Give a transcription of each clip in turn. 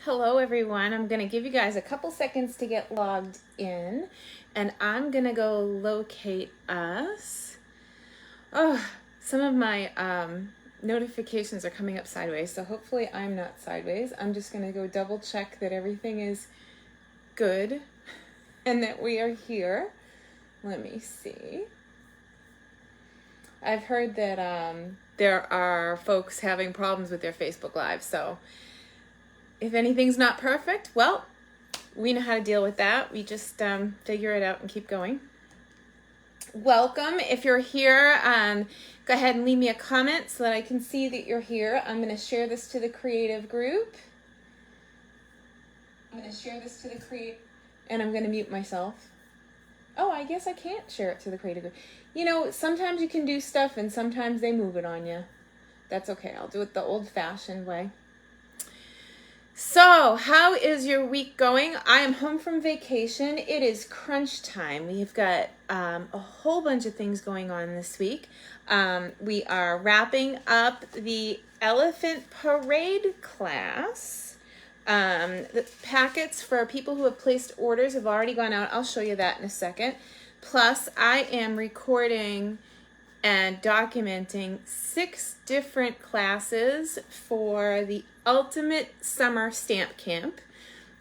Hello everyone, I'm going to give you guys a couple seconds to get logged in and I'm going to go locate us. Oh, some of my notifications are coming up sideways, so hopefully I'm not sideways. I'm just going to go double check that everything is good and that we are here. Let me see. I've heard that there are folks having problems with their Facebook Live, so if anything's not perfect, well, we know how to deal with that. We just figure it out and keep going. Welcome. If you're here, go ahead and leave me a comment so that I can see that you're here. I'm going to share this to the creative group. And I'm going to mute myself. Oh, I guess I can't share it to the creative group. You know, sometimes you can do stuff and sometimes they move it on you. That's okay. I'll do it the old-fashioned way. So, how is your week going? I am home from vacation. It is crunch time. We've got a whole bunch of things going on this week. We are wrapping up the Elephant Parade class. The packets for people who have placed orders have already gone out. I'll show you that in a second. Plus, I am recording and documenting 6 different classes for the Ultimate Summer Stamp Camp.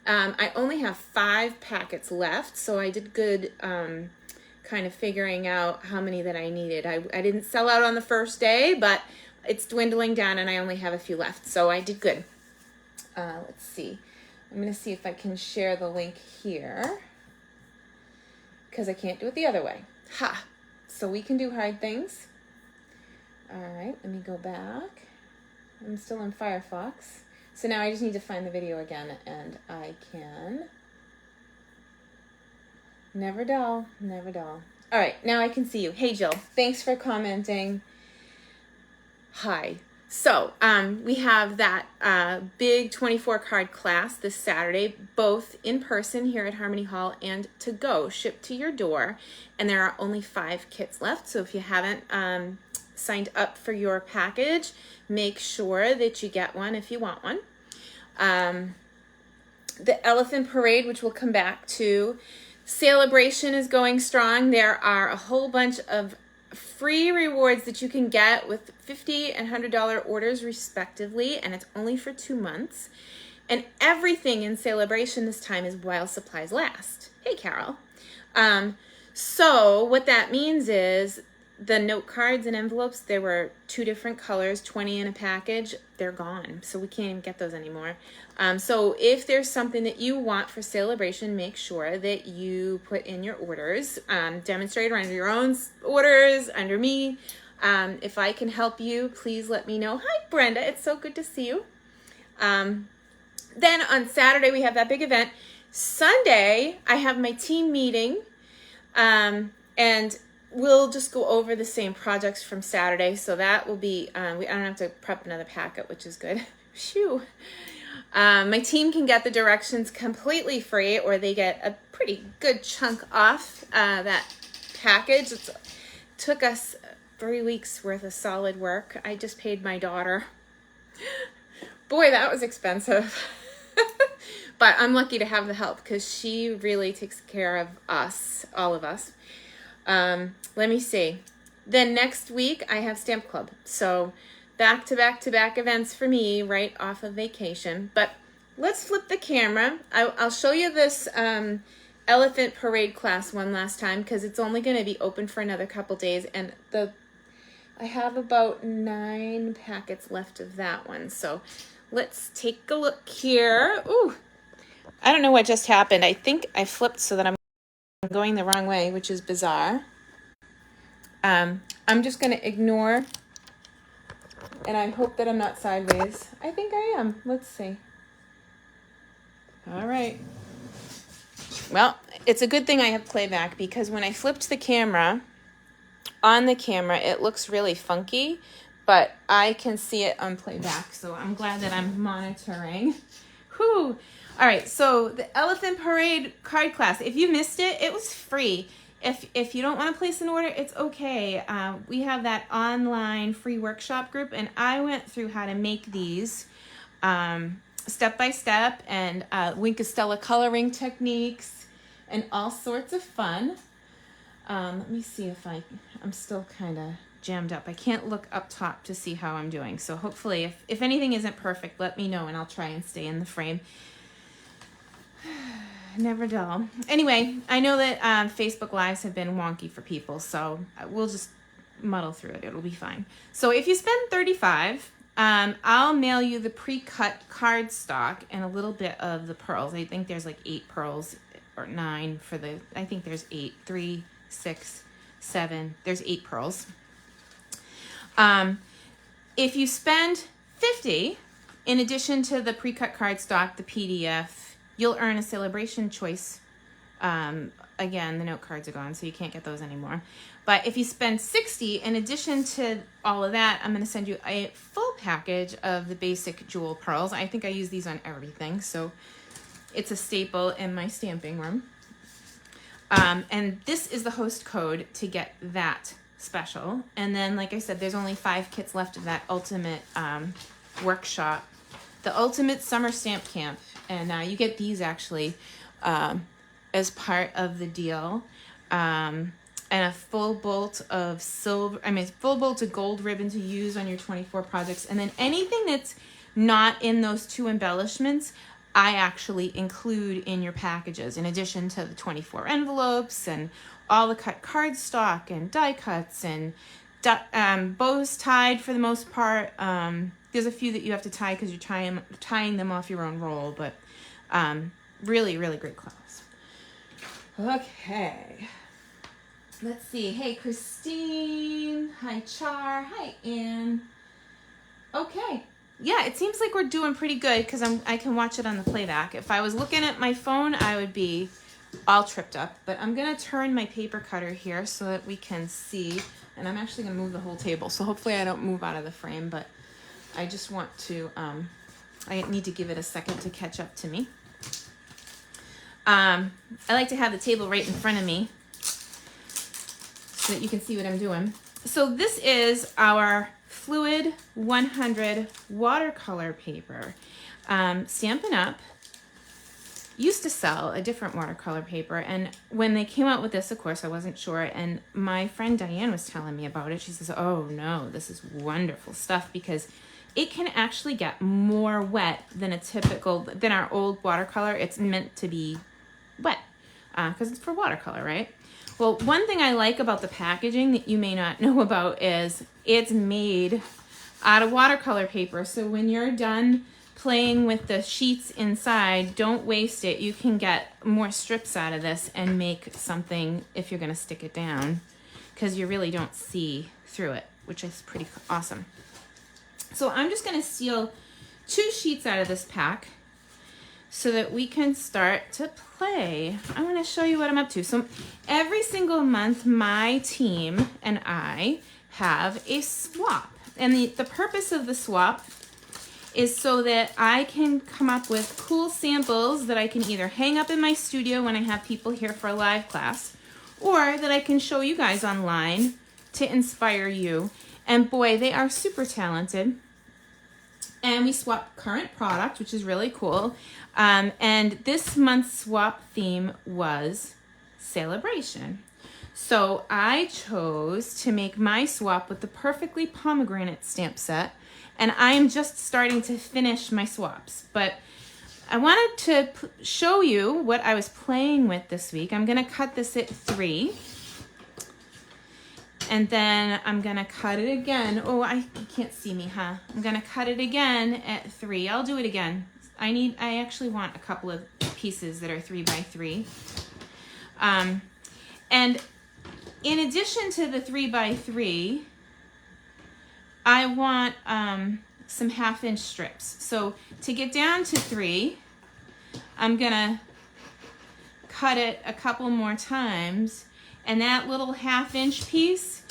I only have 5 packets left, so I did good kind of figuring out how many that I needed. I didn't sell out on the first day, but it's dwindling down and I only have a few left, so I did good. Let's see. I'm going to see if I can share the link here because I can't do it the other way. Ha! So we can do hard things. All right, let me go back. I'm still in Firefox. So now I just need to find the video again and I can. Never dull, never dull. All right, now I can see you. Hey Jill, thanks for commenting. Hi. So we have that big 24 card class this Saturday, both in person here at Harmony Hall and to go, shipped to your door. And there are only 5 kits left. So if you haven't signed up for your package, make sure that you get one if you want one. The Elephant Parade, which we'll come back to, celebration is going strong. There are a whole bunch of free rewards that you can get with $50 and $100 orders respectively, and it's only for 2 months. And everything in celebration this time is while supplies last. Hey, Carol. So what that means is the note cards and envelopes, there were 2 different colors, 20 in a package, they're gone. So we can't even get those anymore. So if there's something that you want for celebration, make sure that you put in your orders. Demonstrate under your own orders, under me. If I can help you, please let me know. Hi, Brenda. It's so good to see you. Then on Saturday, we have that big event. Sunday, I have my team meeting. And we'll just go over the same projects from Saturday. So that will be, I don't have to prep another packet, which is good. Phew. My team can get the directions completely free, or they get a pretty good chunk off that package. It took us 3 weeks worth of solid work. I just paid my daughter. Boy, that was expensive. But I'm lucky to have the help because she really takes care of us, all of us. Let me see. Then next week I have Stamp Club. So back to back to back events for me right off of vacation. But let's flip the camera. I'll show you this Elephant Parade class one last time because it's only going to be open for another couple days. And I have about 9 packets left of that one. So let's take a look here. Ooh, I don't know what just happened. I think I flipped so that I'm going the wrong way, which is bizarre. I'm just going to ignore, and I hope that I'm not sideways. I think I am. Let's see. All right. Well, it's a good thing I have playback because when I flipped the camera, on the camera, it looks really funky, but I can see it on playback, so I'm glad that I'm monitoring. Whew. All right, so the Elephant Parade card class, if you missed it, it was free. If you don't want to place an order, it's okay. We have that online free workshop group, and I went through how to make these step by step, and Winkostella coloring techniques, and all sorts of fun. Let me see if I'm still kind of jammed up. I can't look up top to see how I'm doing. So hopefully, if anything isn't perfect, let me know and I'll try and stay in the frame. Never dull. Anyway, I know that Facebook Lives have been wonky for people, so we'll just muddle through it. It'll be fine. So if you spend $35, I'll mail you the pre-cut cardstock and a little bit of the pearls. I think there's like 8 pearls or 9 for the, I think there's 8, 3, 6, 7, there's 8 pearls. If you spend $50, in addition to the pre-cut cardstock, the PDF, you'll earn a celebration choice. Again, the note cards are gone, so you can't get those anymore. But if you spend $60, in addition to all of that, I'm going to send you a full package of the basic jewel pearls. I think I use these on everything, so it's a staple in my stamping room. And this is the host code to get that special. And then, like I said, there's only 5 kits left of that ultimate workshop, the ultimate summer stamp camp. And you get these actually as part of the deal. And a full bolt of full bolt of gold ribbon to use on your 24 projects. And then anything that's not in those 2 embellishments, I actually include in your packages, in addition to the 24 envelopes and all the cut cardstock and die cuts and bows tied for the most part. There's a few that you have to tie because you're tying them off your own roll, but really, really great class. Okay. Let's see. Hey, Christine. Hi, Char. Hi, Ann. Okay. Yeah, it seems like we're doing pretty good because I can watch it on the playback. If I was looking at my phone, I would be all tripped up. But I'm going to turn my paper cutter here so that we can see. And I'm actually going to move the whole table. So hopefully I don't move out of the frame. But I just want to, I need to give it a second to catch up to me. I like to have the table right in front of me so that you can see what I'm doing. So this is our Fluid 100 watercolor paper. Stampin' Up used to sell a different watercolor paper, and when they came out with this, of course, I wasn't sure, and my friend Diane was telling me about it. She says, oh no, this is wonderful stuff because it can actually get more wet than than our old watercolor. It's meant to be wet because it's for watercolor, right? Well, one thing I like about the packaging that you may not know about is it's made out of watercolor paper. So when you're done playing with the sheets inside, don't waste it. You can get more strips out of this and make something if you're going to stick it down, because you really don't see through it, which is pretty awesome. So I'm just going to steal 2 sheets out of this pack so that we can start to play. I want to show you what I'm up to. So every single month, my team and I have a swap. And the purpose of the swap is so that I can come up with cool samples that I can either hang up in my studio when I have people here for a live class, or that I can show you guys online to inspire you. And boy, they are super talented. And we swap current product, which is really cool. And this month's swap theme was celebration. So I chose to make my swap with the Perfectly Pomegranate stamp set. And I am just starting to finish my swaps. But I wanted to show you what I was playing with this week. I'm going to cut this at 3. And then I'm going to cut it again. Oh, you can't see me, huh? I'm going to cut it again at 3. I'll do it again. I actually want a couple of pieces that are 3 by 3. And in addition to the 3 by 3, I want some 1/2-inch strips. So to get down to 3, I'm going to cut it a couple more times. And that little 1/2-inch piece,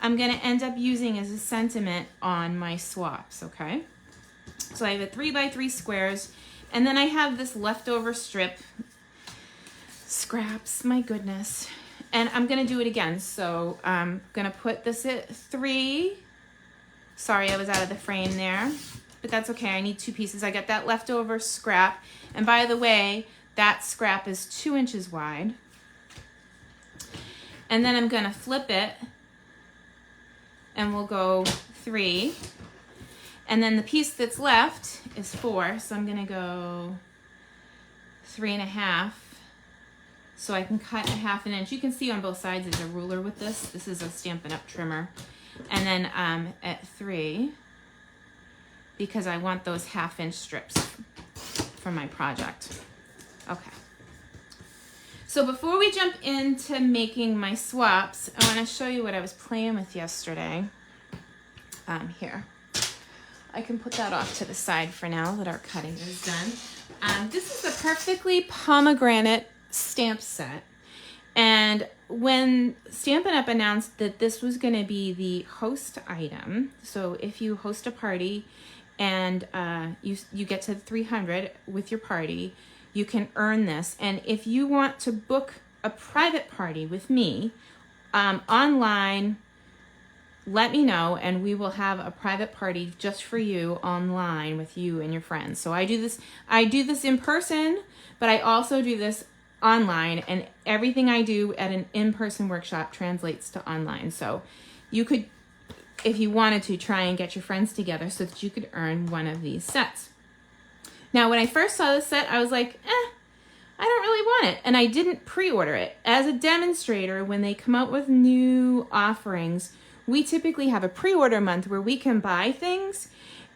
I'm going to end up using as a sentiment on my swaps, okay? So I have a 3 by 3 squares, and then I have this leftover strip, scraps, my goodness. And I'm going to do it again. So I'm going to put this at 3. Sorry, I was out of the frame there. but that's okay. I need 2 pieces. I got that leftover scrap. And by the way, that scrap is 2 inches wide. And then I'm going to flip it, and we'll go 3. And then the piece that's left is 4, so I'm going to go 3.5. So I can cut 1/2 inch. You can see on both sides there's a ruler with this. This is a Stampin' Up trimmer. And then at 3, because I want those 1/2 inch strips for my project. Okay. So before we jump into making my swaps, I want to show you what I was playing with yesterday. Here. I can put that off to the side for now that our cutting is done. This is a Perfectly Pomegranate stamp set. And when Stampin' Up announced that this was going to be the host item, so if you host a party and you get to 300 with your party, you can earn this. And if you want to book a private party with me online, let me know, and we will have a private party just for you online with you and your friends. So I do this in person, but I also do this online, and everything I do at an in-person workshop translates to online. So you could, if you wanted to, try and get your friends together so that you could earn one of these sets. Now, when I first saw this set, I was like, I don't really want it. And I didn't pre-order it. As a demonstrator, when they come out with new offerings, we typically have a pre-order month where we can buy things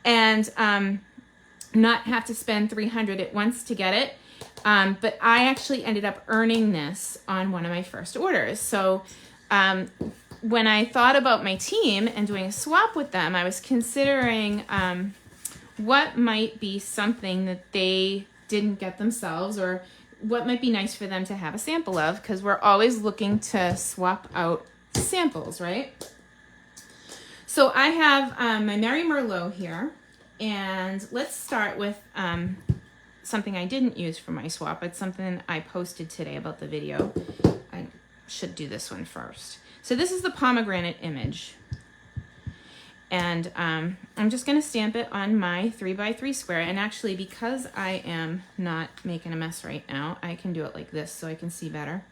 and not have to spend $300 at once to get it. But I actually ended up earning this on one of my first orders. So when I thought about my team and doing a swap with them, I was considering what might be something that they didn't get themselves, or what might be nice for them to have a sample of, because we're always looking to swap out samples, right? So I have my Merry Merlot here, and let's start with something I didn't use for my swap. It's something I posted today about the video. I should do this one first. So this is the Pomegranate Image. And I'm just going to stamp it on my 3x3 square. And actually, because I am not making a mess right now, I can do it like this so I can see better.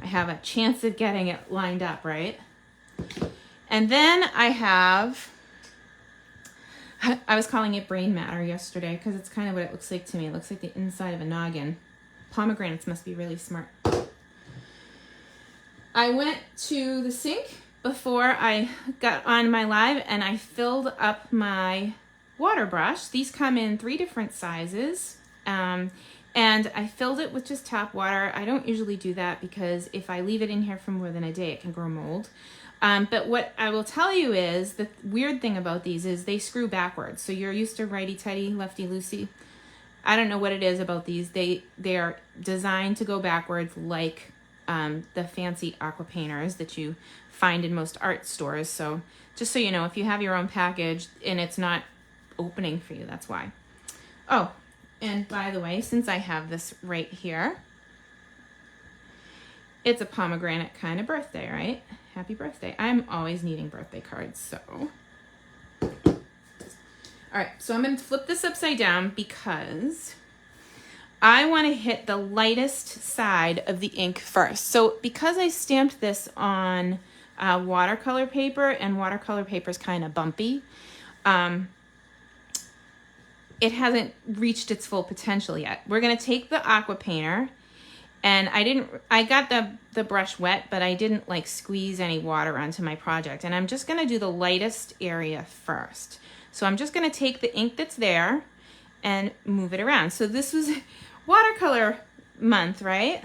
I have a chance of getting it lined up, right? And then I was calling it brain matter yesterday because it's kind of what it looks like to me. It looks like the inside of a noggin. Pomegranates must be really smart. I went to the sink before I got on my live, and I filled up my water brush. These come in 3 different sizes, and I filled it with just tap water. I don't usually do that because if I leave it in here for more than a day, it can grow mold. But what I will tell you is the weird thing about these is they screw backwards. So you're used to righty-tighty, lefty-loosey. I don't know what it is about these. They are designed to go backwards like the fancy aqua painters that you find in most art stores. So just so you know, if you have your own package and it's not opening for you, that's why. Oh, and by the way, since I have this right here, it's a pomegranate kind of birthday, right? Happy birthday. I'm always needing birthday cards, so. All right, so I'm going to flip this upside down because I want to hit the lightest side of the ink first. So because I stamped this on watercolor paper, and watercolor paper is kind of bumpy, it hasn't reached its full potential yet. We're going to take the aqua painter, and I got the brush wet, but I didn't like squeeze any water onto my project. And I'm just going to do the lightest area first. So I'm just going to take the ink that's there and move it around. So this was watercolor month, right?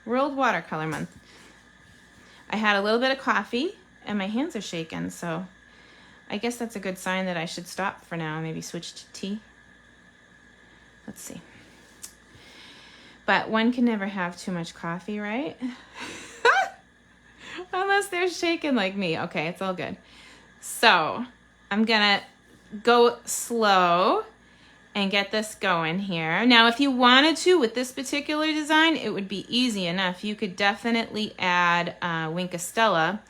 World Watercolor Month. I had a little bit of coffee and my hands are shaking, so I guess that's a good sign that I should stop for now, maybe switch to tea. Let's see. But one can never have too much coffee, right? Unless they're shaking like me. Okay, it's all good. So I'm gonna go slow and get this going here. Now, if you wanted to, with this particular design, it would be easy enough. You could definitely add Wink Stella,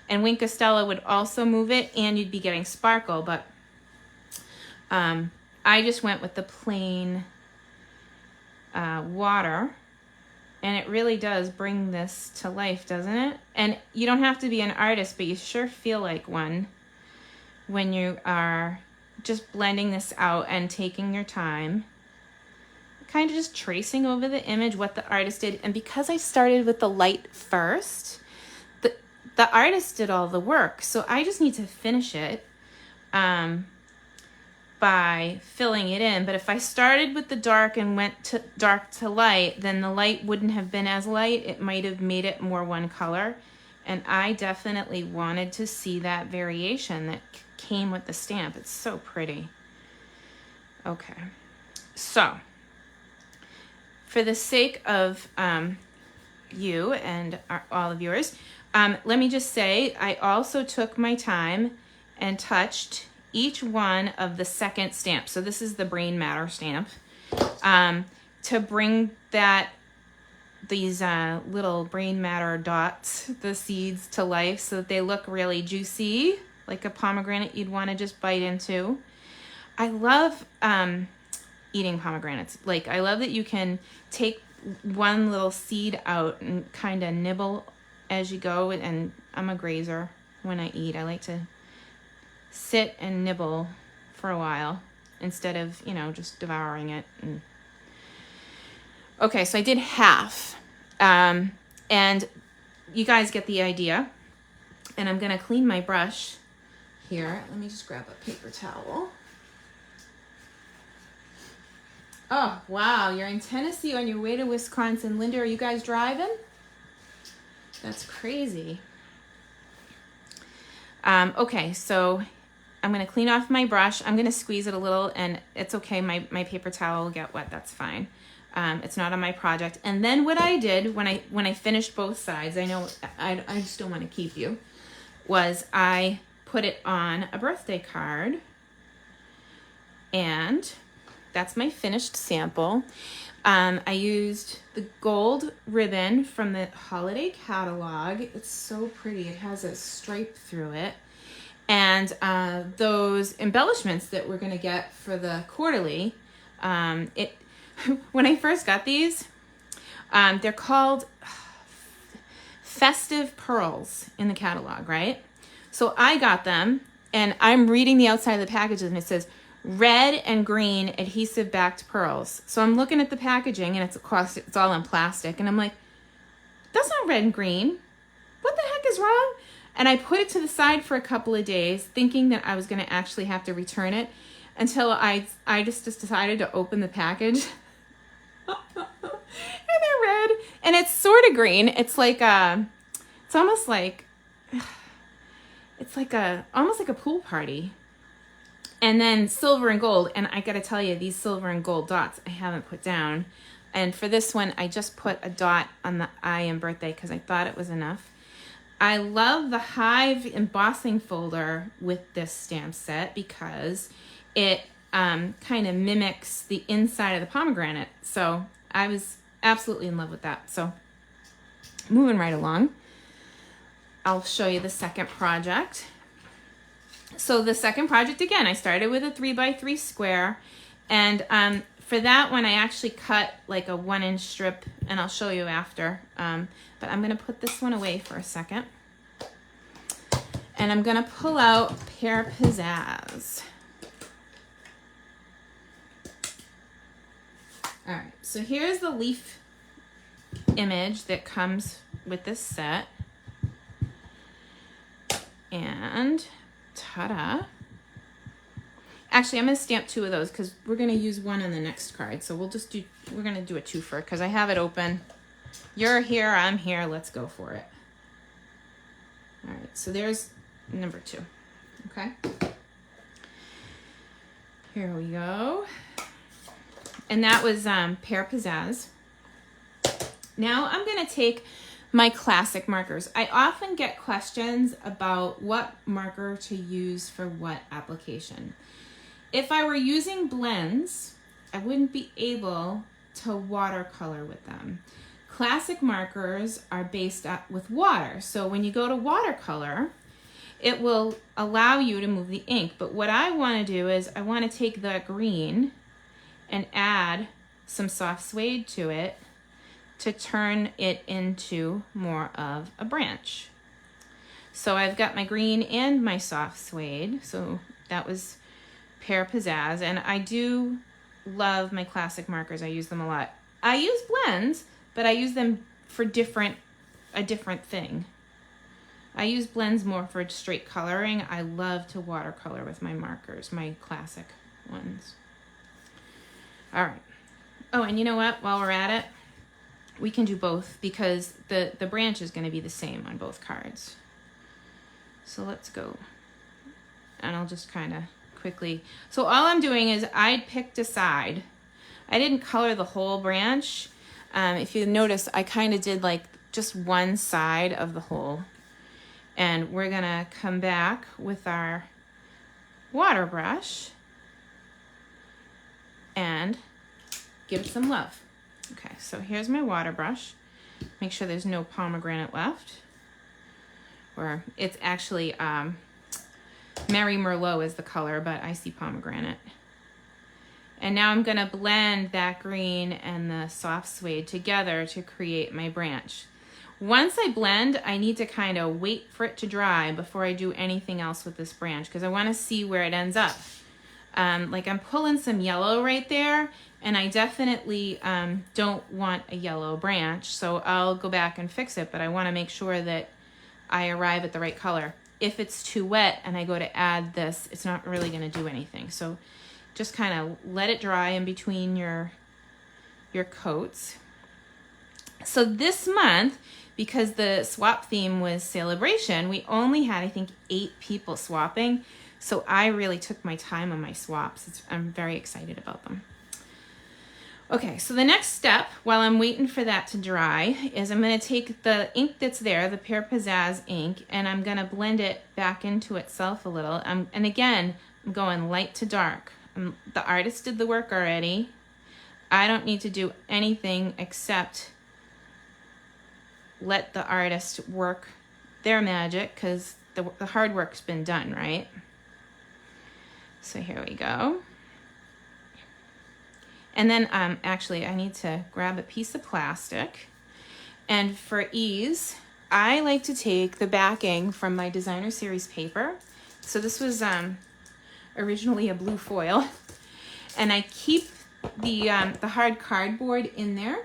and Wink Stella would also move it, and you'd be getting sparkle. But I just went with the plain water, and it really does bring this to life, doesn't it? And you don't have to be an artist, but you sure feel like one when you are just blending this out and taking your time, kind of just tracing over the image what the artist did. And because I started with the light first, the artist did all the work, so I just need to finish it by filling it in. But if I started with the dark and went to dark to light, then the light wouldn't have been as light. It might have made it more one color, and I definitely wanted to see that variation that came with the stamp. It's so pretty. Okay, so for the sake of you and all of yours, let me just say I also took my time and touched each one of the second stamp. So this is the Brain Matter stamp, to bring these little brain matter dots, the seeds, to life, so that they look really juicy, like a pomegranate you'd want to just bite into. I love eating pomegranates. Like, I love that you can take one little seed out and kind of nibble as you go. And I'm a grazer when I eat. I like to sit and nibble for a while instead of, just devouring it. Okay, so I did half. And you guys get the idea. And I'm going to clean my brush here. Let me just grab a paper towel. Oh, wow. You're in Tennessee on your way to Wisconsin. Linda, are you guys driving? That's crazy. Okay, so I'm going to clean off my brush. I'm going to squeeze it a little, and it's okay. My paper towel will get wet. That's fine. It's not on my project. And then what I did when I finished both sides, I know I still want to keep you, was I put it on a birthday card, and that's my finished sample. I used the gold ribbon from the holiday catalog. It's so pretty. It has a stripe through it. And those embellishments that we're going to get for the quarterly, when I first got these, they're called Festive Pearls in the catalog, right? So I got them, and I'm reading the outside of the packages, and it says red and green adhesive backed pearls. So I'm looking at the packaging, and it's all in plastic, and I'm like, that's not red and green. What the heck is wrong? And I put it to the side for a couple of days, thinking that I was going to actually have to return it, until I just decided to open the package. And they're red, and it's sort of green. It's like it's almost like almost like a pool party. And then silver and gold, and I gotta tell you, these silver and gold dots I haven't put down. And for this one, I just put a dot on the I in birthday because I thought it was enough. I love the Hive embossing folder with this stamp set because it kind of mimics the inside of the pomegranate. So I was absolutely in love with that. So moving right along, I'll show you the second project. So the second project, again, I started with a 3x3 square, and for that one I actually cut like a 1-inch strip, and I'll show you after, but I'm going to put this one away for a second, and I'm going to pull out Pear Pizzazz. Alright, so here's the leaf image that comes with this set, and ta-da. Actually, I'm going to stamp 2 of those because we're going to use one on the next card. So we're going to do a twofer because I have it open. You're here, I'm here, let's go for it. All right, so there's number 2. Okay. Here we go. And that was Pear Pizzazz. Now I'm going to take my classic markers. I often get questions about what marker to use for what application. If I were using blends, I wouldn't be able to watercolor with them. Classic markers are based with water. So when you go to watercolor, it will allow you to move the ink. But what I want to do is I want to take the green and add some soft suede to it to turn it into more of a branch. So I've got my green and my soft suede. So that was Pear Pizzazz. And I do love my classic markers. I use them a lot. I use blends, but I use them for a different thing. I use blends more for straight coloring. I love to watercolor with my markers, my classic ones. All right. Oh, and you know what? While we're at it, we can do both because the branch is going to be the same on both cards. So let's go. And I'll just kind of quickly. So all I'm doing is I picked a side. I didn't color the whole branch. If you notice, I kind of did like just one side of the whole. And we're going to come back with our water brush and give it some love. Okay, so here's my water brush. Make sure there's no pomegranate left. Or it's actually Merry Merlot is the color, but I see pomegranate. And now I'm going to blend that green and the soft suede together to create my branch. Once I blend, I need to kind of wait for it to dry before I do anything else with this branch because I want to see where it ends up. Like I'm pulling some yellow right there, and I definitely don't want a yellow branch, so I'll go back and fix it, but I want to make sure that I arrive at the right color. If it's too wet and I go to add this, it's not really going to do anything. So just kind of let it dry in between your coats. So this month, because the swap theme was celebration, we only had, I think, 8 people swapping. So I really took my time on my swaps. I'm very excited about them. Okay, so the next step, while I'm waiting for that to dry, is I'm going to take the ink that's there, the Pear Pizzazz ink, and I'm going to blend it back into itself a little. And again, I'm going light to dark. The artist did the work already. I don't need to do anything except let the artist work their magic because the hard work's been done, right? So here we go. And then actually I need to grab a piece of plastic. And for ease, I like to take the backing from my designer series paper. So this was originally a blue foil. And I keep the hard cardboard in there.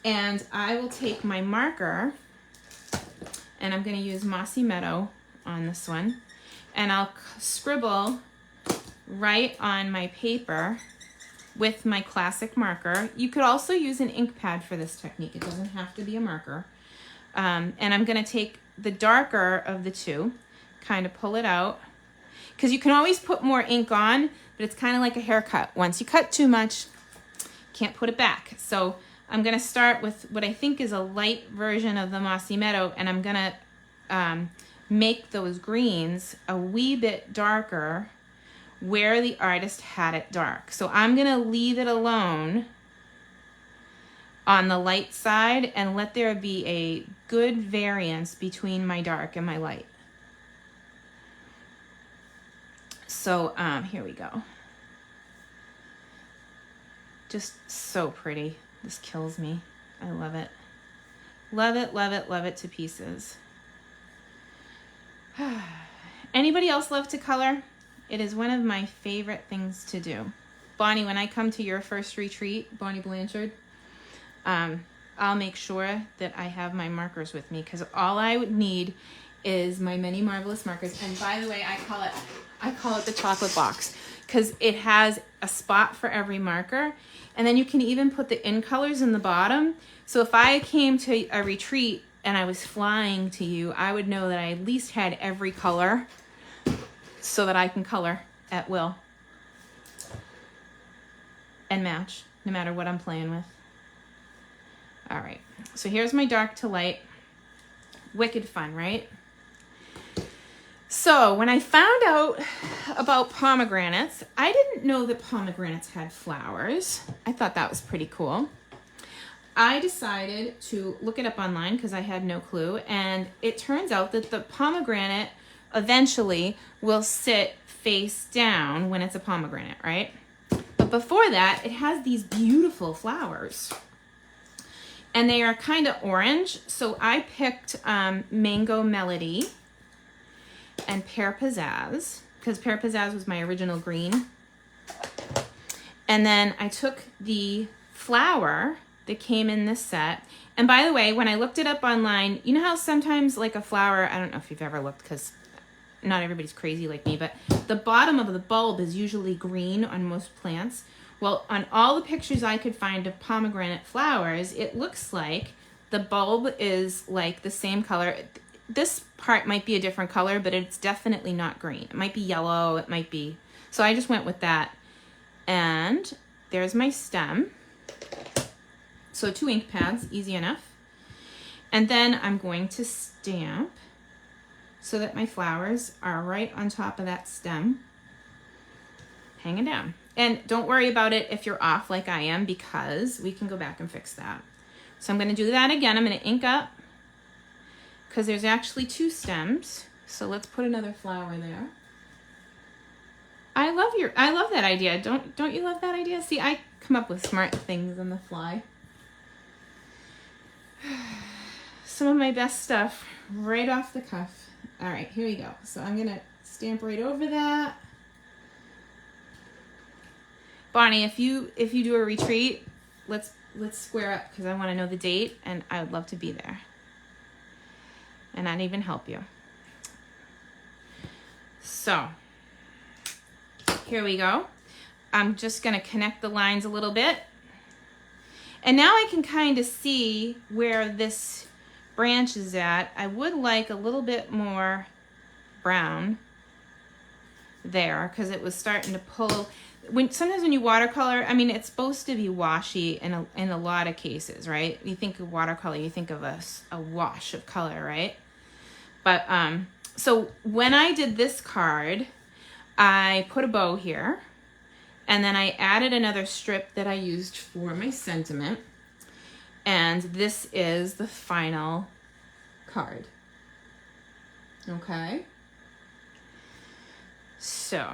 And I will take my marker, and I'm going to use Mossy Meadow on this one. And I'll scribble right on my paper with my classic marker. You could also use an ink pad for this technique. It doesn't have to be a marker. And I'm going to take the darker of the two, kind of pull it out. Because you can always put more ink on, but it's kind of like a haircut. Once you cut too much, can't put it back. So I'm going to start with what I think is a light version of the Mossy Meadow, and I'm going to make those greens a wee bit darker where the artist had it dark. So I'm going to leave it alone on the light side and let there be a good variance between my dark and my light. So here we go. Just so pretty. This kills me. I love it. Love it, love it, love it to pieces. Anybody else love to color? It is one of my favorite things to do. Bonnie, when I come to your first retreat, Bonnie Blanchard, I'll make sure that I have my markers with me because all I would need is my many marvelous markers. And by the way, I call it the chocolate box because it has a spot for every marker. And then you can even put the in colors in the bottom. So if I came to a retreat and I was flying to you, I would know that I at least had every color so that I can color at will and match no matter what I'm playing with. All right, so here's my dark to light. Wicked fun, right? So when I found out about pomegranates, I didn't know that pomegranates had flowers. I thought that was pretty cool. I decided to look it up online because I had no clue, and it turns out that the pomegranate eventually will sit face down when it's a pomegranate, right? But before that, it has these beautiful flowers. And they are kind of orange, so I picked Mango Melody and Pear Pizzazz, because Pear Pizzazz was my original green. And then I took the flower that came in this set. And by the way, when I looked it up online, you know how sometimes like a flower, I don't know if you've ever looked because not everybody's crazy like me, but the bottom of the bulb is usually green on most plants. Well, on all the pictures I could find of pomegranate flowers, it looks like the bulb is like the same color. This part might be a different color, but it's definitely not green. It might be yellow, it might be. So I just went with that. And there's my stem. So 2 ink pads, easy enough. And then I'm going to stamp so that my flowers are right on top of that stem, hanging down. And don't worry about it if you're off like I am, because we can go back and fix that. So I'm going to do that again. I'm going to ink up because there's actually 2 stems. So let's put another flower there. I love that idea. Don't you love that idea? See, I come up with smart things on the fly. Some of my best stuff right off the cuff. All right, here we go. So I'm going to stamp right over that. Bonnie, if you do a retreat, let's square up because I want to know the date and I would love to be there. And I'd even help you. So, here we go. I'm just going to connect the lines a little bit. And now I can kind of see where this branch is at. I would like a little bit more brown there because it was starting to pull. Sometimes when you watercolor, I mean, it's supposed to be washy in a lot of cases, right? You think of watercolor, you think of a wash of color, right? But so when I did this card, I put a bow here, and then I added another strip that I used for my sentiment, and this is the final card. Okay. So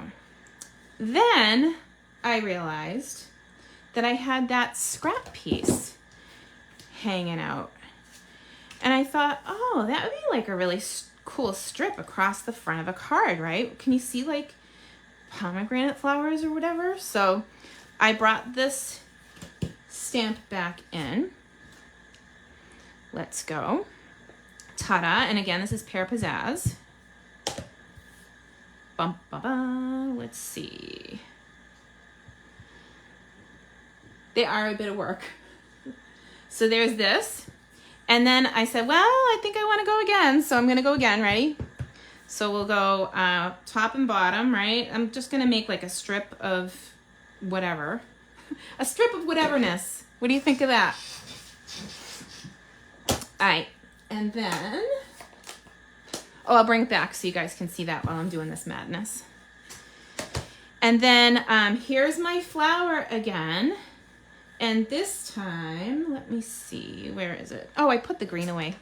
then I realized that I had that scrap piece hanging out. And I thought, oh, that would be like a really cool strip across the front of a card, right? Can you see like pomegranate flowers or whatever? So I brought this stamp back in. Let's go. Ta-da. And again, this is Pear Pizzazz. Bum, ba, ba. Let's see. They are a bit of work. So there's this. And then I said, well, I think I want to go again. So I'm going to go again. Ready? So we'll go top and bottom, right? I'm just going to make like a strip of whatever. A strip of whateverness. What do you think of that? All right. And then, oh, I'll bring it back so you guys can see that while I'm doing this madness. And then here's my flower again. And this time, let me see, where is it? Oh, I put the green away.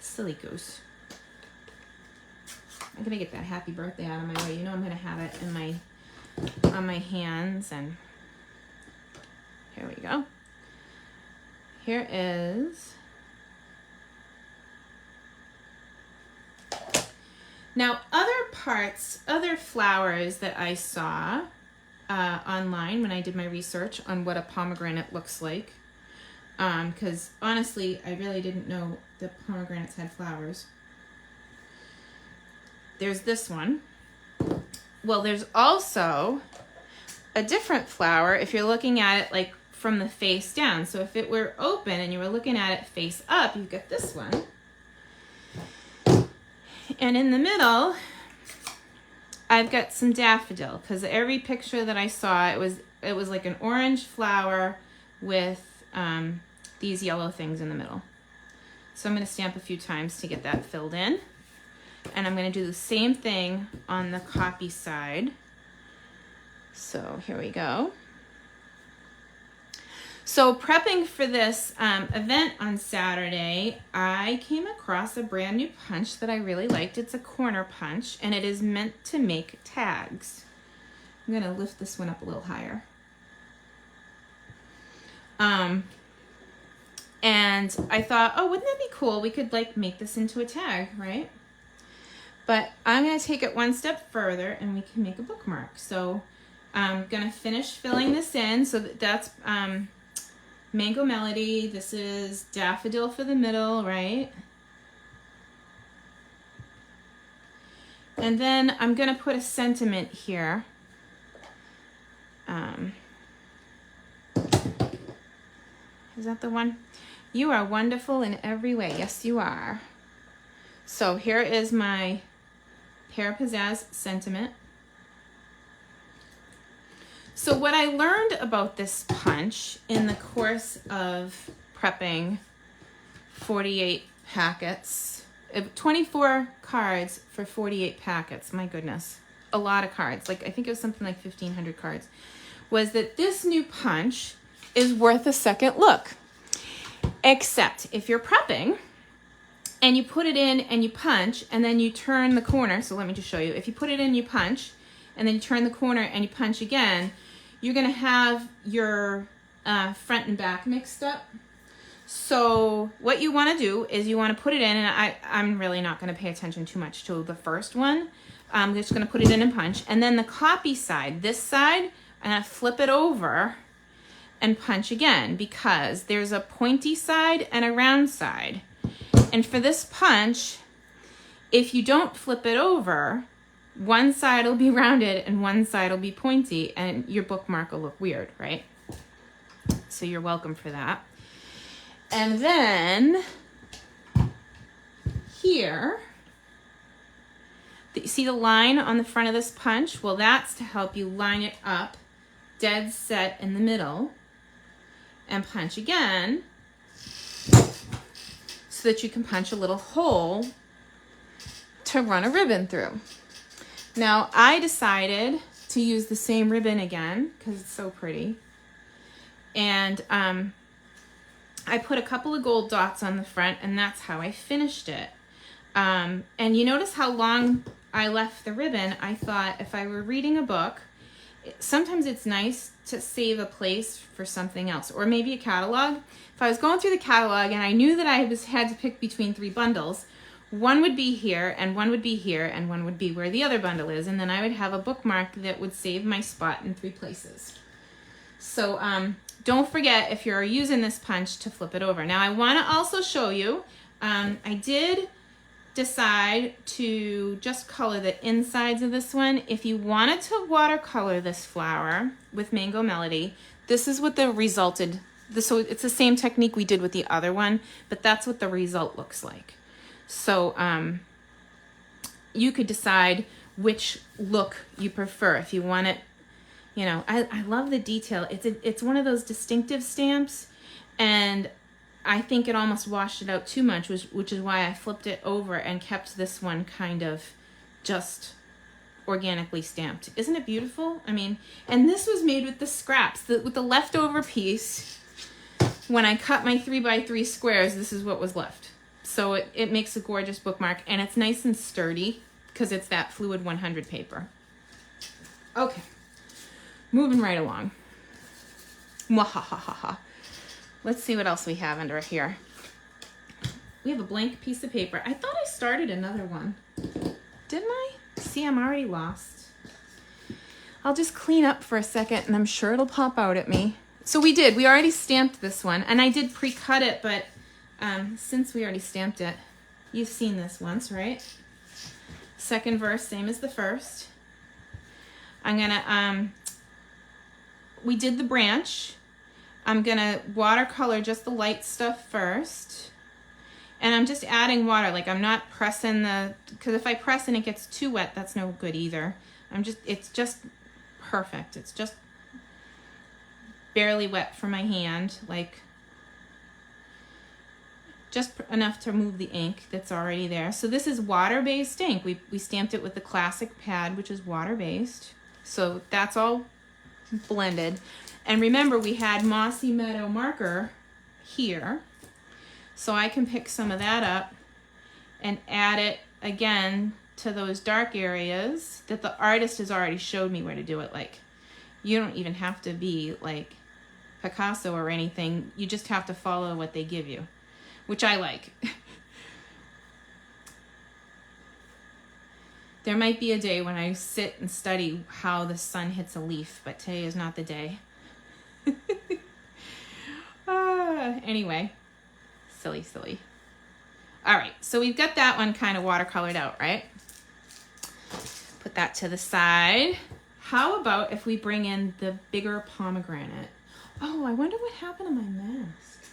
Silly goose. I'm gonna get that happy birthday out of my way. You know I'm gonna have it in on my hands, and here we go. Here is. Now, other flowers that I saw online when I did my research on what a pomegranate looks like, because honestly, I really didn't know that pomegranates had flowers. There's this one. Well, there's also a different flower if you're looking at it like from the face down. So if it were open and you were looking at it face up, you get this one. And in the middle, I've got some daffodil, because every picture that I saw, it was like an orange flower with these yellow things in the middle. So I'm going to stamp a few times to get that filled in. And I'm going to do the same thing on the copy side. So here we go. So So prepping for this event on Saturday, I came across a brand new punch that I really liked. It's a corner punch, and it is meant to make tags. I'm gonna lift this one up a little higher. And I thought, oh, wouldn't that be cool? We could like make this into a tag, right? But I'm gonna take it one step further and we can make a bookmark. So I'm gonna finish filling this in. So that's Mango Melody. This is Daffodil for the middle, right? And then I'm gonna put a sentiment here. Is that the one? You are wonderful in every way. Yes, you are. So here is my Pear Pizzazz sentiment. So what I learned about this punch in the course of prepping 48 packets, 24 cards for 48 packets, my goodness, a lot of cards, like I think it was something like 1,500 cards, was that this new punch is worth a second look. Except if you're prepping and you put it in and you punch and then you turn the corner, so let me just show you. If you put it in, you punch, and then you turn the corner and you punch again, you're gonna have your front and back mixed up. So what you wanna do is you wanna put it in, and I'm really not gonna pay attention too much to the first one. I'm just gonna put it in and punch. And then the copy side, this side, I'm gonna flip it over and punch again, because there's a pointy side and a round side. And for this punch, if you don't flip it over, one side will be rounded and one side will be pointy, and your bookmark will look weird, right? So you're welcome for that. And then here, you see the line on the front of this punch? Well, that's to help you line it up dead set in the middle, and punch again so that you can punch a little hole to run a ribbon through. Now I decided to use the same ribbon again because it's so pretty, and I put a couple of gold dots on the front, and that's how I finished it. And you notice how long I left the ribbon. I thought if I were reading a book, sometimes it's nice to save a place for something else, or maybe a catalog. If I was going through the catalog and I knew that I had to pick between 3 bundles, one would be here and one would be here and one would be where the other bundle is, and then I would have a bookmark that would save my spot in 3 places. So don't forget, if you're using this punch, to flip it over. Now I want to also show you, I did decide to just color the insides of this one. If you wanted to watercolor this flower with Mango Melody, this is what the resulted. So it's the same technique we did with the other one, but that's what the result looks like. So you could decide which look you prefer. If you want it, you know, I love the detail. It's one of those distinctive stamps, and I think it almost washed it out too much, which is why I flipped it over and kept this one kind of just organically stamped. Isn't it beautiful? I mean, and this was made with the scraps, with the leftover piece. When I cut my 3x3 squares, this is what was left. So it makes a gorgeous bookmark, and it's nice and sturdy because it's that Fluid 100 paper. Okay, moving right along. Mwahahaha. Let's see what else we have under here. We have a blank piece of paper. I thought I started another one. Didn't I? See, I'm already lost. I'll just clean up for a second, and I'm sure it'll pop out at me. So we already stamped this one, and I did pre-cut it, but since we already stamped it, you've seen this once, right? Second verse, same as the first. I'm gonna, we did the branch. I'm gonna watercolor just the light stuff first. And I'm just adding water, like I'm not pressing because if I press and it gets too wet, that's no good either. It's just perfect. It's just barely wet for my hand, like just enough to remove the ink that's already there. So this is water-based ink. We stamped it with the classic pad, which is water-based. So that's all blended. And remember, we had Mossy Meadow marker here. So I can pick some of that up and add it again to those dark areas that the artist has already showed me where to do it. Like, you don't even have to be like Picasso or anything. You just have to follow what they give you, which I like. There might be a day when I sit and study how the sun hits a leaf, but today is not the day. Anyway, silly. All right, so we've got that one kind of watercolored out, right? Put that to the side. How about if we bring in the bigger pomegranate? Oh, I wonder what happened to my mask.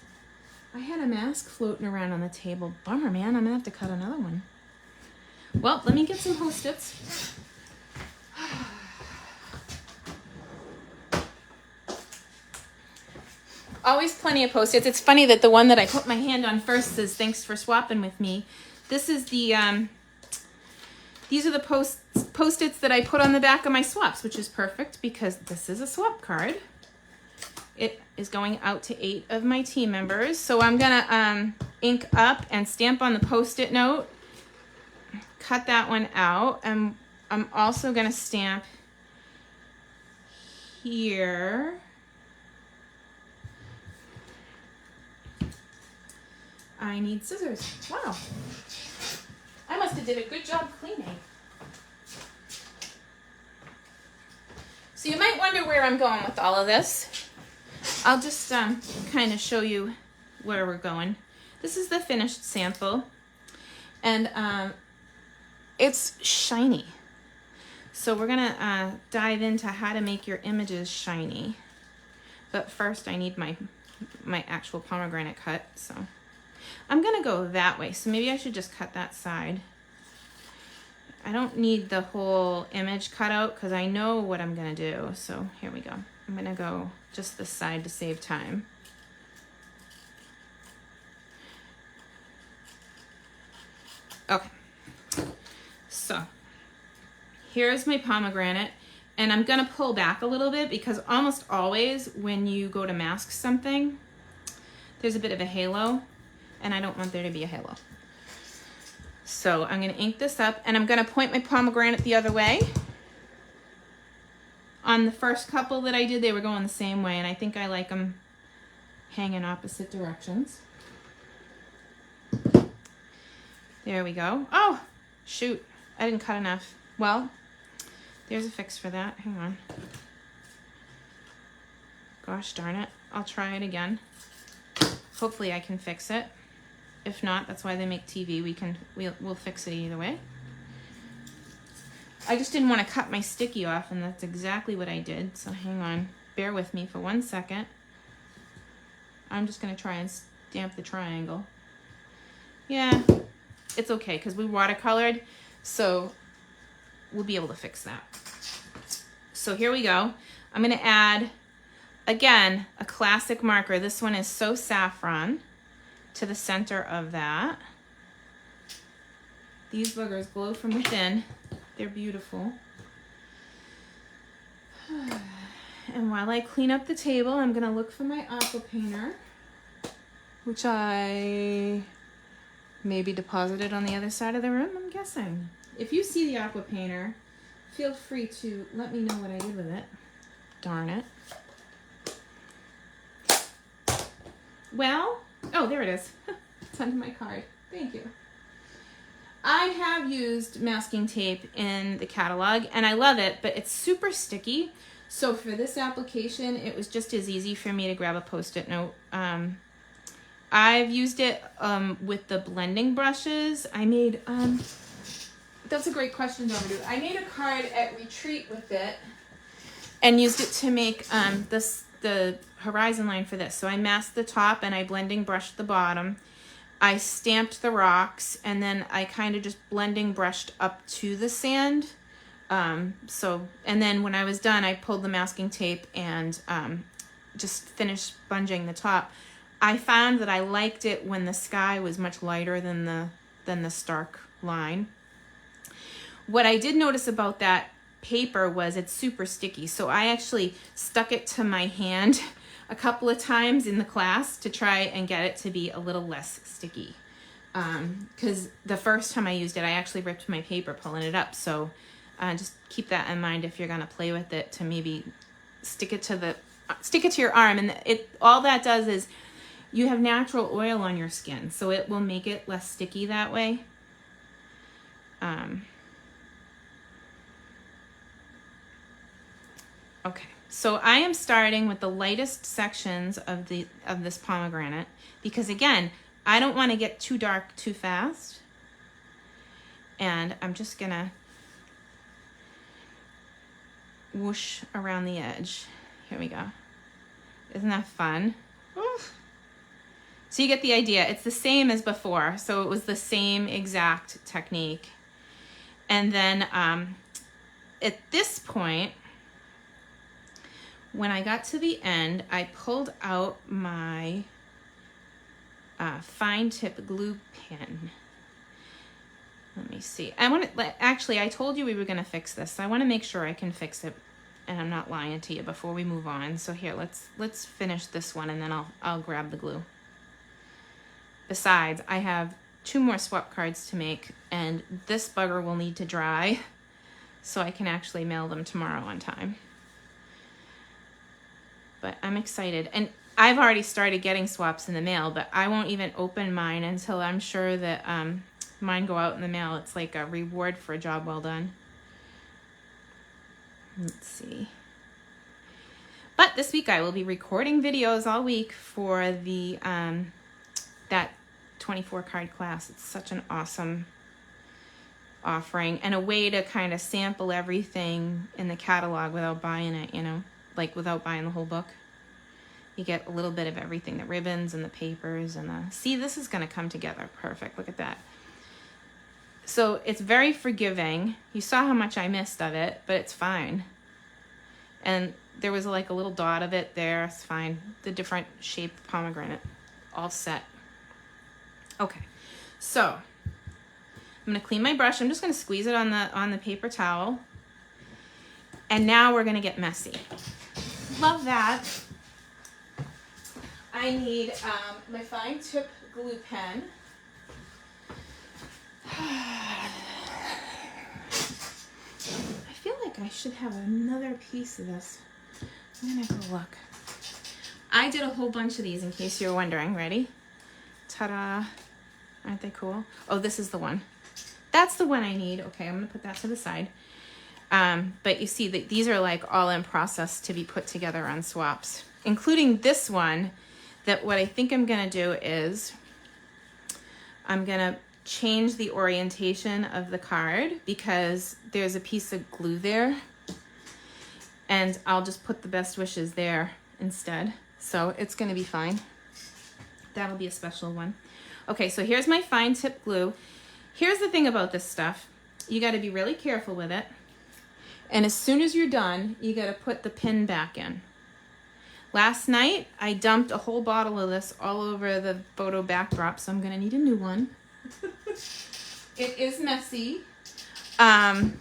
I had a mask floating around on the table. Bummer, man. I'm gonna have to cut another one. Well, let me get some Post-its. Always plenty of Post-its. It's funny that the one that I put my hand on first says, "Thanks for swapping with me." This is the, these are the Post-its that I put on the back of my swaps, which is perfect because this is a swap card. It is going out to 8 of my team members. So I'm gonna ink up and stamp on the Post-it note, cut that one out, and I'm also gonna stamp here. I need scissors. Wow. I must have did a good job cleaning. So you might wonder where I'm going with all of this. I'll just kind of show you where we're going. This is the finished sample, and it's shiny. So we're gonna dive into how to make your images shiny. But first I need my actual pomegranate cut, so I'm gonna go that way. So maybe I should just cut that side. I don't need the whole image cut out because I know what I'm gonna do. So here we go. I'm gonna go just this side to save time. Okay, so here's my pomegranate, and I'm gonna pull back a little bit because almost always when you go to mask something, there's a bit of a halo, and I don't want there to be a halo. So I'm gonna ink this up, and I'm gonna point my pomegranate the other way. On the first couple that I did, they were going the same way, and I think I like them hanging opposite directions. There we go. Oh, shoot, I didn't cut enough. Well, there's a fix for that. Hang on. Gosh darn it. I'll try it again. Hopefully I can fix it. If not, that's why they make TV. We'll fix it either way. I just didn't want to cut my sticky off, and that's exactly what I did. So hang on. Bear with me for 1 second. I'm just going to try and stamp the triangle. Yeah, it's okay because we watercolored, so we'll be able to fix that. So here we go. I'm going to add, again, a classic marker. This one is So Saffron to the center of that. These boogers glow from within. They're beautiful. And while I clean up the table, I'm going to look for my aqua painter, which I maybe deposited on the other side of the room, I'm guessing. If you see the aqua painter, feel free to let me know what I did with it. Darn it. Well, oh, there it is. It's under my card. Thank you. I have used masking tape in the catalog, and I love it, but it's super sticky. So for this application, it was just as easy for me to grab a Post-it note. I've used it with the blending brushes. I made, that's a great question, Domadou. I made a card at Retreat with it and used it to make the horizon line for this. So I masked the top and I blending brushed the bottom. I stamped the rocks, and then I kind of just blending brushed up to the sand. And then when I was done, I pulled the masking tape and just finished sponging the top. I found that I liked it when the sky was much lighter than the stark line. What I did notice about that paper was it's super sticky. So I actually stuck it to my hand a couple of times in the class to try and get it to be a little less sticky. Because the first time I used it, I actually ripped my paper pulling it up. So just keep that in mind if you're gonna play with it, to maybe stick it to your arm. And all that does is you have natural oil on your skin, so it will make it less sticky that way. Okay, so I am starting with the lightest sections of this pomegranate, because again, I don't want to get too dark too fast. And I'm just gonna whoosh around the edge. Here we go. Isn't that fun? Oof. So you get the idea. It's the same as before. So it was the same exact technique. And then at this point, when I got to the end, I pulled out my fine tip glue pen. Let me see. Actually, I told you we were going to fix this. So I want to make sure I can fix it, and I'm not lying to you before we move on. So here, let's finish this one, and then I'll grab the glue. Besides, I have 2 more swap cards to make, and this bugger will need to dry so I can actually mail them tomorrow on time. But I'm excited. And I've already started getting swaps in the mail, but I won't even open mine until I'm sure that mine go out in the mail. It's like a reward for a job well done. Let's see. But this week I will be recording videos all week for the that 24 card class. It's such an awesome offering and a way to kind of sample everything in the catalog without buying it, you know, like without buying the whole book. You get a little bit of everything, the ribbons and the papers and the, see, this is going to come together perfect. Look at that. So it's very forgiving. You saw how much I missed of it, but it's fine. And there was like a little dot of it there. It's fine. The different shaped pomegranate, all set. Okay, so I'm going to clean my brush. I'm just going to squeeze it on the paper towel. And now we're going to get messy. Love that. I need my fine tip glue pen. I feel like I should have another piece of this. I'm gonna go look. I did a whole bunch of these in case you're wondering. Ready? Ta-da. Aren't they cool? Oh, this is the one. That's the one I need. Okay, I'm gonna put that to the side. But you see that these are like all in process to be put together on swaps, including this one. That what I think I'm gonna do is I'm gonna change the orientation of the card because there's a piece of glue there, and I'll just put the best wishes there instead. So it's gonna be fine. That'll be a special one. Okay, so here's my fine tip glue. Here's the thing about this stuff. You gotta be really careful with it. And as soon as you're done, you gotta put the pin back in. Last night, I dumped a whole bottle of this all over the photo backdrop, so I'm gonna need a new one. It is messy. Of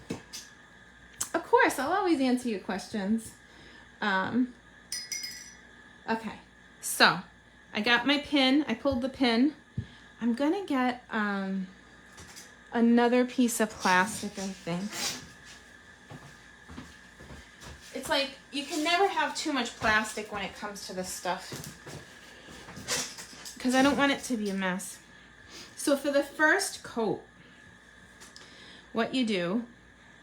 course, I'll always answer your questions. Okay, so I got my pin. I pulled the pin. I'm gonna get another piece of plastic, I think. It's like, you can never have too much plastic when it comes to this stuff, because I don't want it to be a mess. So for the first coat, what you do,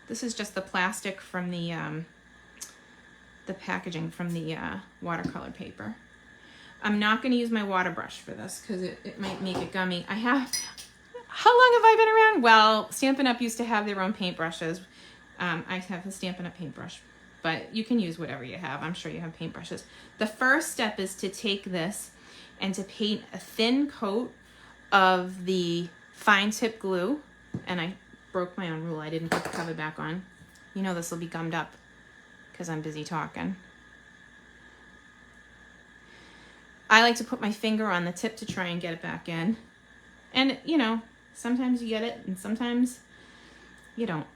this is just the plastic from the packaging from the watercolor paper. I'm not going to use my water brush for this because it might make it gummy. How long have I been around? Well, Stampin' Up used to have their own paintbrushes. I have a Stampin' Up paintbrush. But you can use whatever you have. I'm sure you have paintbrushes. The first step is to take this and to paint a thin coat of the fine tip glue. And I broke my own rule. I didn't put the cover back on. You know this will be gummed up because I'm busy talking. I like to put my finger on the tip to try and get it back in. And, you know, sometimes you get it and sometimes you don't.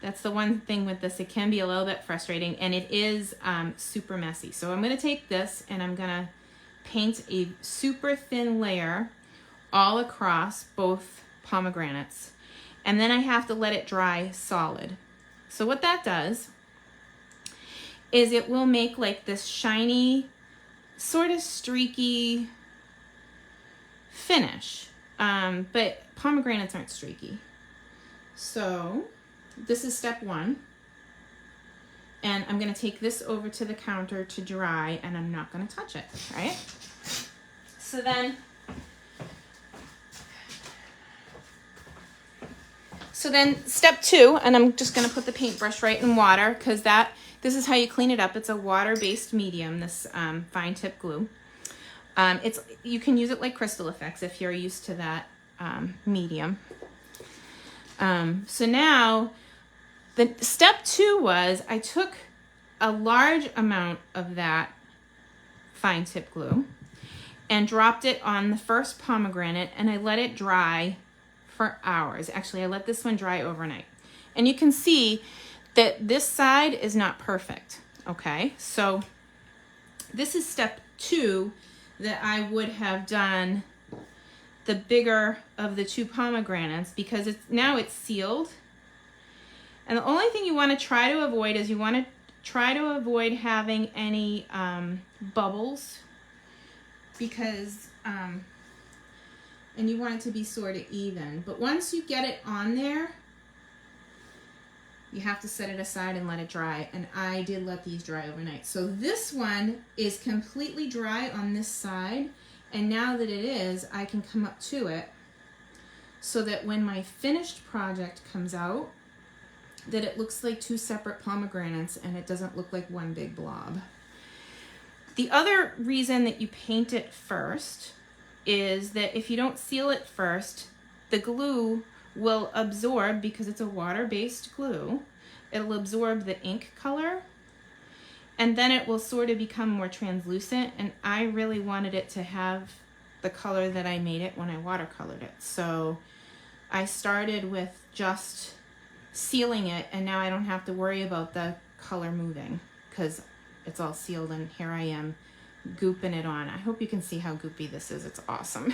That's the one thing with this. It can be a little bit frustrating, and it is super messy. So I'm going to take this and I'm going to paint a super thin layer all across both pomegranates. And then I have to let it dry solid. So what that does is it will make like this shiny, sort of streaky finish. But pomegranates aren't streaky. So this is step one. And I'm going to take this over to the counter to dry, and I'm not going to touch it, right? So then step two, and I'm just going to put the paintbrush right in water, because this is how you clean it up. It's a water-based medium, this fine tip glue. You can use it like crystal effects if you're used to that medium. So now, the step two was I took a large amount of that fine tip glue and dropped it on the first pomegranate, and I let it dry for hours. Actually, I let this one dry overnight. And you can see that this side is not perfect, okay? So this is step two that I would have done the bigger of the two pomegranates, because now it's sealed. And the only thing you want to try to avoid is you want to try to avoid having any bubbles, because and you want it to be sort of even. But once you get it on there, you have to set it aside and let it dry. And I did let these dry overnight. So this one is completely dry on this side. And now that it is, I can come up to it so that when my finished project comes out, that it looks like two separate pomegranates and it doesn't look like one big blob. The other reason that you paint it first is that if you don't seal it first, the glue will absorb, because it's a water-based glue, it'll absorb the ink color, and then it will sort of become more translucent, and I really wanted it to have the color that I made it when I watercolored it. So I started with just sealing it, and now I don't have to worry about the color moving because it's all sealed, and here I am gooping it on. I hope you can see how goopy this is. It's awesome.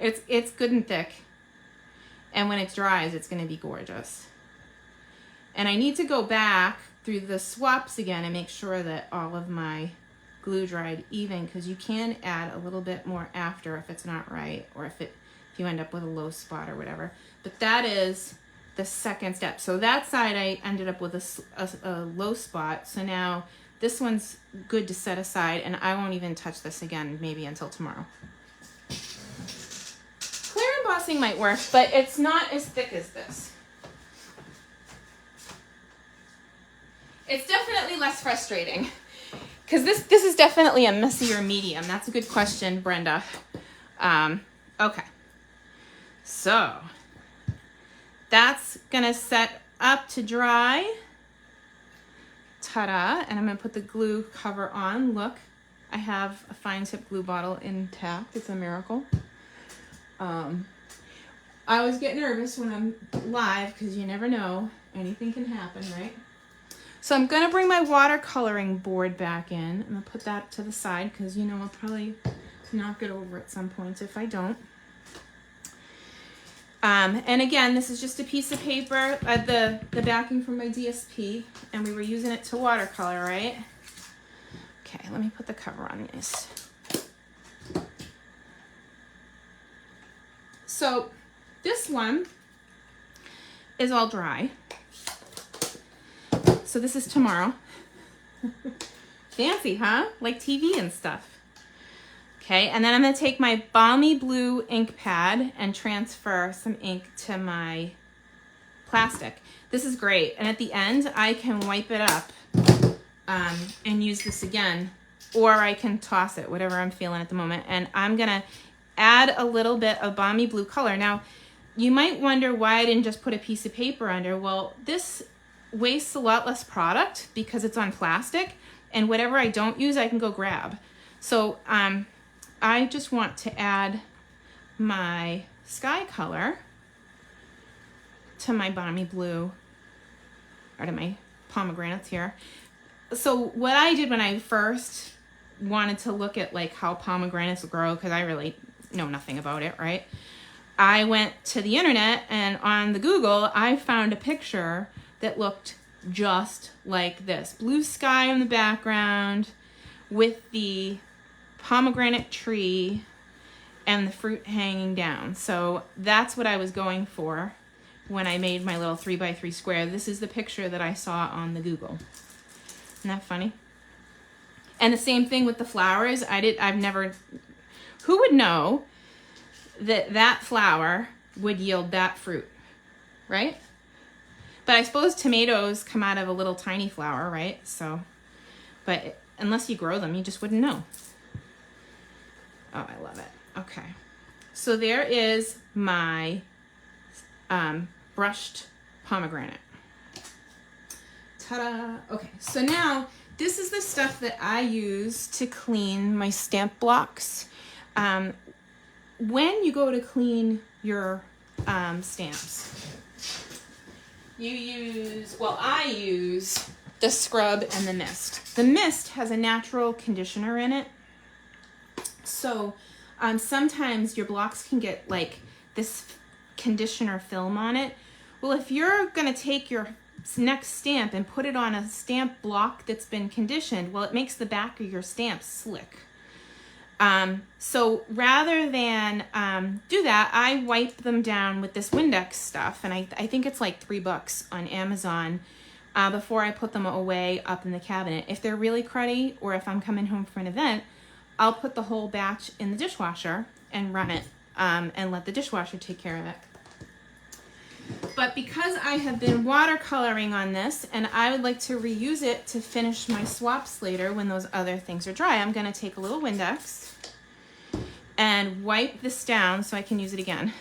It's good and thick, and when it dries, it's going to be gorgeous. And I need to go back through the swaps again and make sure that all of my glue dried even, because you can add a little bit more after if it's not right, or if you end up with a low spot or whatever. But that is the second step. So that side I ended up with a low spot. So now this one's good to set aside, and I won't even touch this again maybe until tomorrow. Clear embossing might work, but it's not as thick as this. It's definitely less frustrating, because this is definitely a messier medium. That's a good question, Brenda. Okay, so that's gonna set up to dry. Ta-da! And I'm gonna put the glue cover on. Look, I have a fine tip glue bottle intact. It's a miracle. I always get nervous when I'm live, because you never know, anything can happen, right? So I'm gonna bring my watercoloring board back in. I'm gonna put that to the side, because you know I'll probably knock it over at some point if I don't. And again, this is just a piece of paper, the backing from my DSP, and we were using it to watercolor, right? Okay, let me put the cover on this. So this one is all dry. So this is tomorrow. Fancy, huh? Like TV and stuff. Okay, and then I'm going to take my balmy blue ink pad and transfer some ink to my plastic. This is great. And at the end, I can wipe it up and use this again. Or I can toss it, whatever I'm feeling at the moment. And I'm going to add a little bit of balmy blue color. Now, you might wonder why I didn't just put a piece of paper under. Well, this wastes a lot less product because it's on plastic. And whatever I don't use, I can go grab. So, I just want to add my sky color to my balmy blue part of my pomegranates here. So what I did when I first wanted to look at like how pomegranates grow, because I really know nothing about it, right? I went to the internet, and on the Google, I found a picture that looked just like this. Blue sky in the background with the pomegranate tree and the fruit hanging down. So that's what I was going for when I made my little 3x3 square. This is the picture that I saw on the Google. Isn't that funny? And the same thing with the flowers. I've never, who would know that that flower would yield that fruit, right? But I suppose tomatoes come out of a little tiny flower, right? So, but unless you grow them, you just wouldn't know. Oh, I love it. Okay. So there is my brushed pomegranate. Ta-da! Okay, so now this is the stuff that I use to clean my stamp blocks. When you go to clean your stamps, you use, well, I use the scrub and the mist. The mist has a natural conditioner in it. So sometimes your blocks can get like this conditioner film on it. Well, if you're going to take your next stamp and put it on a stamp block that's been conditioned, well, it makes the back of your stamp slick. So rather than do that, I wipe them down with this Windex stuff, and I think it's like $3 on Amazon before I put them away up in the cabinet. If they're really cruddy, or if I'm coming home for an event, I'll put the whole batch in the dishwasher and run it and let the dishwasher take care of it. But because I have been watercoloring on this and I would like to reuse it to finish my swaps later when those other things are dry, I'm going to take a little Windex and wipe this down so I can use it again.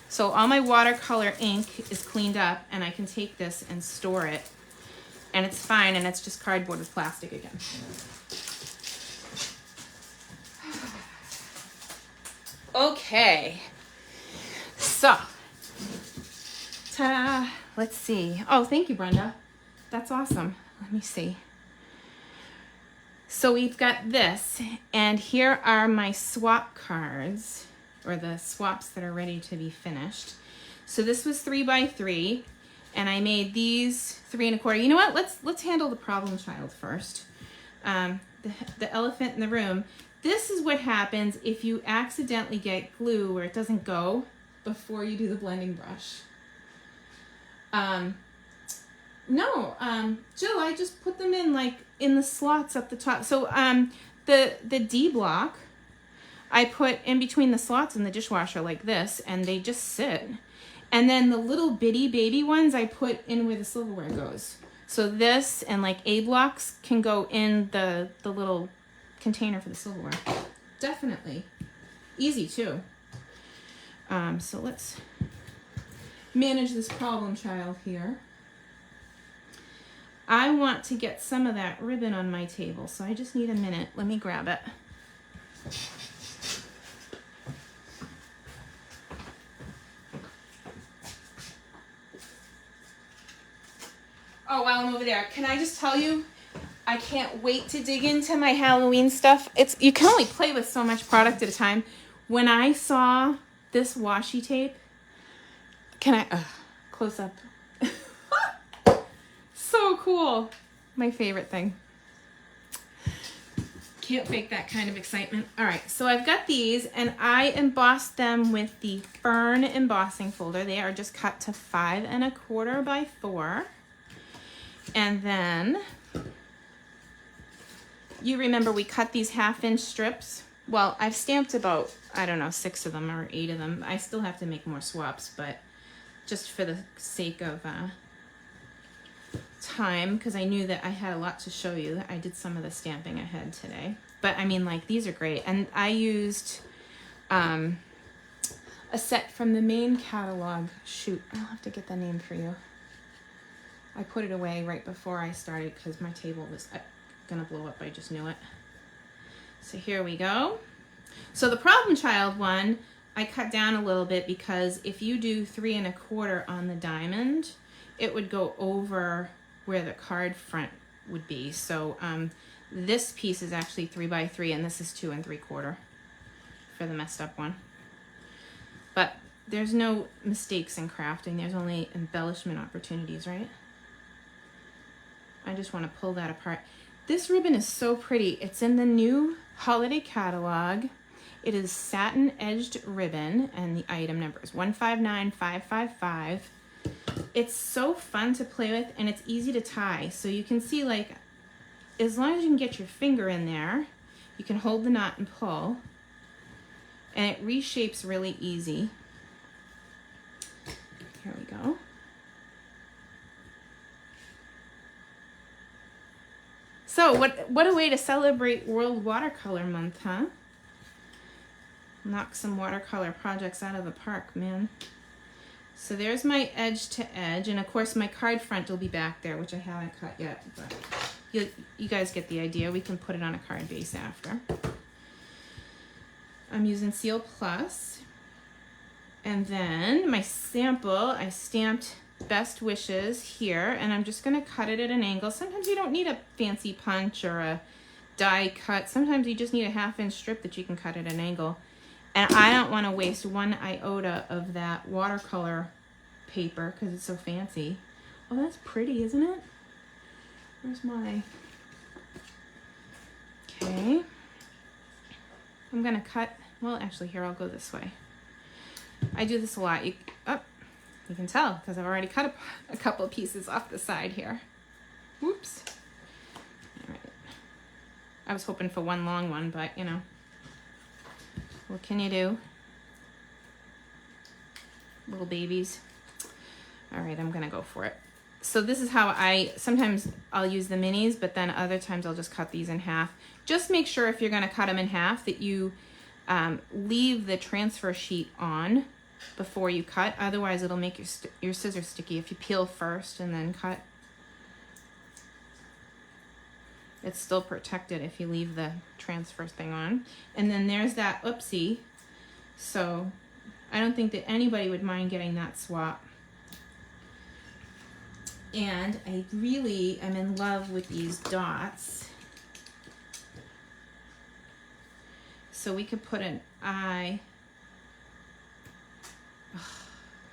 So all my watercolor ink is cleaned up, and I can take this and store it, and it's fine, and it's just cardboard with plastic again. Okay, so ta-da. Let's see. Oh, thank you, Brenda. That's awesome. Let me see. So we've got this, and here are my swap cards, or the swaps that are ready to be finished. So this was 3x3, and I made these 3 1/4. You know what? Let's handle the problem child first. The elephant in the room. This is what happens if you accidentally get glue where it doesn't go before you do the blending brush. No, Jill, I just put them in like in the slots up the top. So the D block I put in between the slots in the dishwasher like this, and they just sit. And then the little bitty baby ones I put in where the silverware goes. So this and like A blocks can go in the little container for the silverware. Definitely. Easy too. So let's manage this problem child here. I want to get some of that ribbon on my table, so I just need a minute. Let me grab it. Oh, while I'm over there, can I just tell you, I can't wait to dig into my Halloween stuff. You can only play with so much product at a time. When I saw this washi tape, can I, close up. So cool. My favorite thing. Can't fake that kind of excitement. All right, so I've got these, and I embossed them with the Fern embossing folder. They are just cut to 5 1/4 by 4. And then, you remember we cut these 1/2-inch strips. Well, I've stamped about, I don't know, 6 of them or 8 of them. I still have to make more swaps, but just for the sake of time, because I knew that I had a lot to show you. I did some of the stamping ahead today. But I mean, like, these are great. And I used a set from the main catalog. Shoot, I'll have to get the name for you. I put it away right before I started because my table was gonna blow up. I just knew it. So here we go. So the problem child one, I cut down a little bit because if you do 3 1/4 on the diamond, it would go over where the card front would be. So this piece is actually 3x3 and this is 2 3/4 for the messed up one. But there's no mistakes in crafting. There's only embellishment opportunities, right? I just want to pull that apart. This ribbon is so pretty. It's in the new holiday catalog. It is satin edged ribbon and the item number is 159555. It's so fun to play with and it's easy to tie. So you can see, like, as long as you can get your finger in there, you can hold the knot and pull. And it reshapes really easy. Here we go. So what a way to celebrate World Watercolor Month, huh? Knock some watercolor projects out of the park, man. So there's my edge to edge, and of course my card front will be back there, which I haven't cut yet, but you guys get the idea. We can put it on a card base after. I'm using Seal Plus, and then my sample, I stamped Best Wishes here, and I'm just gonna cut it at an angle. Sometimes you don't need a fancy punch or a die cut. Sometimes you just need a 1/2-inch strip that you can cut at an angle. And I don't want to waste 1 iota of that watercolor paper because it's so fancy. Oh, that's pretty, isn't it? Where's my... Okay. I'm going to cut... Well, actually, here, I'll go this way. I do this a lot. You can tell because I've already cut a couple of pieces off the side here. Whoops. All right. I was hoping for one long one, but, you know. What can you do? Little babies. All right, I'm gonna go for it. So this is how sometimes I'll use the minis, but then other times I'll just cut these in half. Just make sure if you're gonna cut them in half that you leave the transfer sheet on before you cut. Otherwise it'll make your scissors sticky if you peel first and then cut. It's still protected if you leave the transfer thing on. And then there's that oopsie. So I don't think that anybody would mind getting that swap. And I really am in love with these dots. So we could put an eye.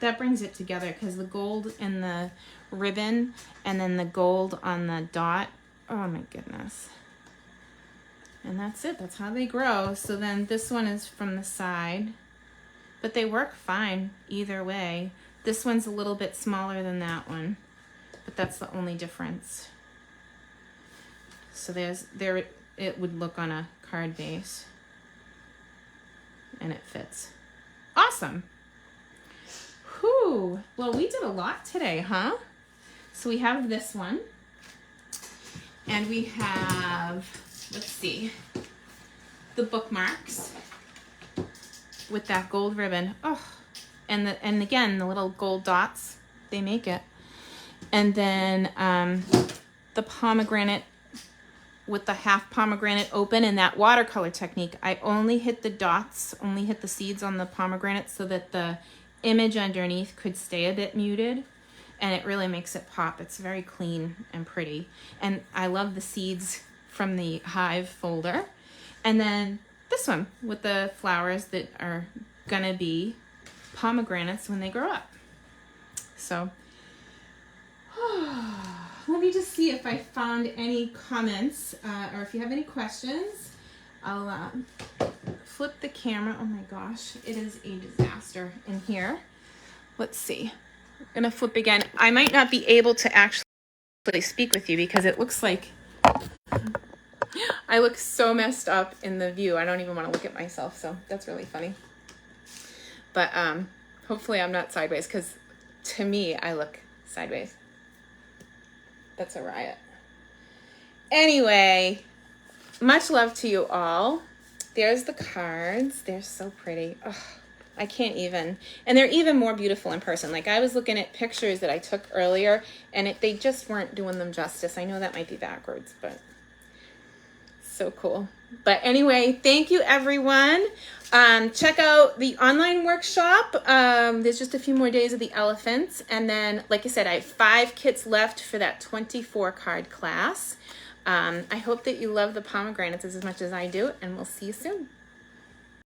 That brings it together because the gold in the ribbon and then the gold on the dot. Oh my goodness. And that's it. That's how they grow. So then this one is from the side, but they work fine either way. This one's a little bit smaller than that one, but that's the only difference. So there it would look on a card base and it fits. Awesome. Whew. Well, we did a lot today, huh? So we have this one. And we have, let's see, the bookmarks with that gold ribbon. Oh, and again, the little gold dots, they make it. And then the pomegranate with the half pomegranate open and that watercolor technique. I only hit the dots, only hit the seeds on the pomegranate so that the image underneath could stay a bit muted. And it really makes it pop. It's very clean and pretty. And I love the seeds from the Hive folder. And then this one with the flowers that are gonna be pomegranates when they grow up. So, let me just see if I found any comments or if you have any questions. I'll flip the camera. Oh my gosh, it is a disaster in here. Let's see. I'm gonna flip again. I might not be able to actually speak with you because it looks like I look so messed up in the view. I don't even want to look at myself, so that's really funny. But hopefully I'm not sideways because to me I look sideways. That's a riot. Anyway, much love to you all. There's the cards. They're so pretty. Ugh. I can't even, and they're even more beautiful in person. Like I was looking at pictures that I took earlier and they just weren't doing them justice. I know that might be backwards, but so cool. But anyway, thank you, everyone. Check out the online workshop. There's just a few more days of the elephants. And then, like I said, I have 5 kits left for that 24 card class. I hope that you love the pomegranates as much as I do, and we'll see you soon.